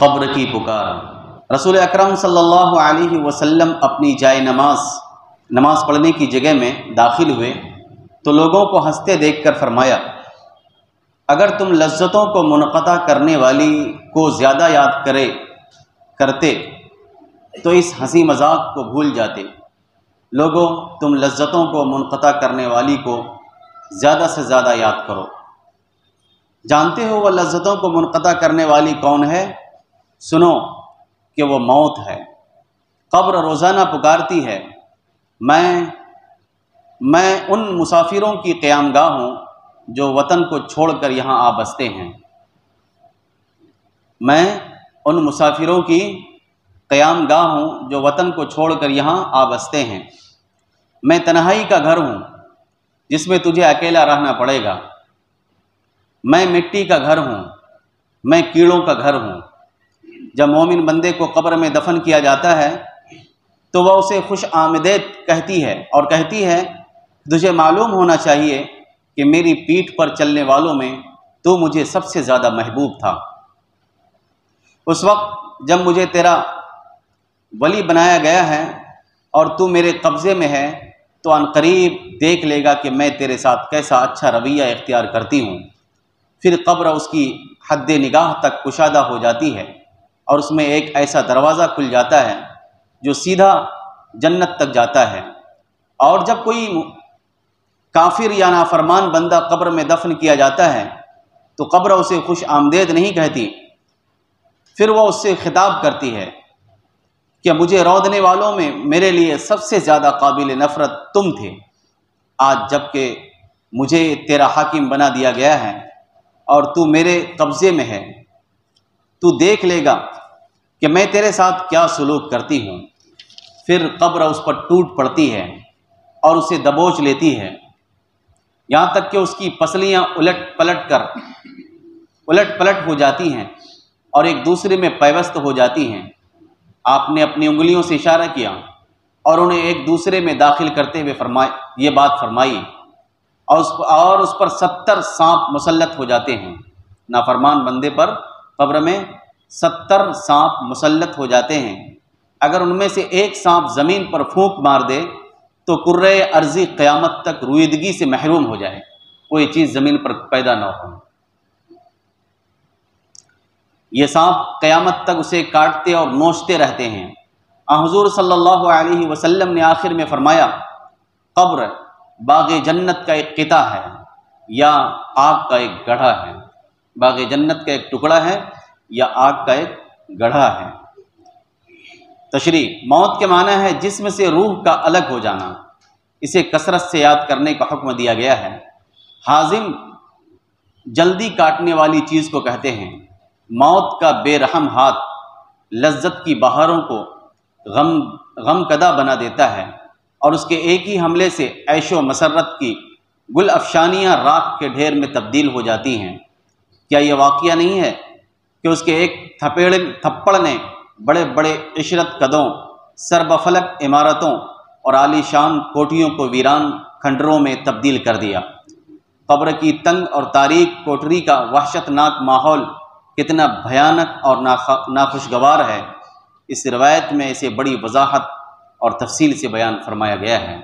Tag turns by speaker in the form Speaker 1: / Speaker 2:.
Speaker 1: قبر کی پکار۔ رسول اکرم صلی اللہ علیہ وسلم اپنی جائے نماز پڑھنے کی جگہ میں داخل ہوئے تو لوگوں کو ہنستے دیکھ کر فرمایا، اگر تم لذتوں کو منقطع کرنے والی کو زیادہ یاد کرتے تو اس ہنسی مذاق کو بھول جاتے۔ لوگوں، تم لذتوں کو منقطع کرنے والی کو زیادہ سے زیادہ یاد کرو۔ جانتے ہو وہ لذتوں کو منقطع کرنے والی کون ہے؟ سنو کہ وہ موت ہے۔ قبر روزانہ پکارتی ہے، میں ان مسافروں کی قیام گاہ ہوں جو وطن کو چھوڑ کر یہاں آ بستے ہیں۔ میں ان مسافروں کی قیام گاہ ہوں جو وطن کو چھوڑ کر یہاں آ بستے ہیں۔ میں تنہائی کا گھر ہوں جس میں تجھے اکیلا رہنا پڑے گا۔ میں مٹی کا گھر ہوں، میں کیڑوں کا گھر ہوں۔ جب مومن بندے کو قبر میں دفن کیا جاتا ہے تو وہ اسے خوش آمدید کہتی ہے اور کہتی ہے، تجھے معلوم ہونا چاہیے کہ میری پیٹھ پر چلنے والوں میں تو مجھے سب سے زیادہ محبوب تھا۔ اس وقت جب مجھے تیرا ولی بنایا گیا ہے اور تو میرے قبضے میں ہے تو عن قریب دیکھ لے گا کہ میں تیرے ساتھ کیسا اچھا رویہ اختیار کرتی ہوں۔ پھر قبر اس کی حد نگاہ تک کشادہ ہو جاتی ہے اور اس میں ایک ایسا دروازہ کھل جاتا ہے جو سیدھا جنت تک جاتا ہے۔ اور جب کوئی کافر یا نافرمان بندہ قبر میں دفن کیا جاتا ہے تو قبر اسے خوش آمدید نہیں کہتی، پھر وہ اس سے خطاب کرتی ہے کہ مجھے رودنے والوں میں میرے لیے سب سے زیادہ قابل نفرت تم تھے۔ آج جب کہ مجھے تیرا حاکم بنا دیا گیا ہے اور تو میرے قبضے میں ہے، تو دیکھ لے گا کہ میں تیرے ساتھ کیا سلوک کرتی ہوں۔ پھر قبر اس پر ٹوٹ پڑتی ہے اور اسے دبوچ لیتی ہے، یہاں تک کہ اس کی پسلیاں الٹ پلٹ ہو جاتی ہیں اور ایک دوسرے میں پیوست ہو جاتی ہیں۔ آپ نے اپنی انگلیوں سے اشارہ کیا اور انہیں ایک دوسرے میں داخل کرتے ہوئے یہ بات فرمائی، اور اس پر 70 سانپ مسلط ہو جاتے ہیں۔ نافرمان بندے پر قبر میں 70 سانپ مسلط ہو جاتے ہیں۔ اگر ان میں سے ایک سانپ زمین پر پھونک مار دے تو کرۂ ارضی قیامت تک رویدگی سے محروم ہو جائے، کوئی چیز زمین پر پیدا نہ ہو۔ یہ سانپ قیامت تک اسے کاٹتے اور نوچتے رہتے ہیں۔ حضور صلی اللہ علیہ وسلم نے آخر میں فرمایا، قبر باغ جنت کا ایک قطعہ ہے یا آگ کا ایک گڑھا ہے۔ باغ جنت کا ایک ٹکڑا ہے یا آگ کا ایک گڑھا ہے۔ تشریح: موت کے معنی ہے جسم سے روح کا الگ ہو جانا۔ اسے کثرت سے یاد کرنے کا حکم دیا گیا ہے۔ حازم جلدی کاٹنے والی چیز کو کہتے ہیں۔ موت کا بے رحم ہاتھ لذت کی بہاروں کو غم کدہ بنا دیتا ہے اور اس کے ایک ہی حملے سے عیش و مسرت کی گل افشانیاں راکھ کے ڈھیر میں تبدیل ہو جاتی ہیں۔ کیا یہ واقعہ نہیں ہے کہ اس کے ایک تھپڑ نے بڑے بڑے عشرت قدوں، سربفلک عمارتوں اور عالی شان کوٹھیوں کو ویران کھنڈروں میں تبدیل کر دیا۔ قبر کی تنگ اور تاریک کوٹری کا وحشت ناک ماحول کتنا بھیانک اور ناخوشگوار ہے، اس روایت میں اسے بڑی وضاحت اور تفصیل سے بیان فرمایا گیا ہے۔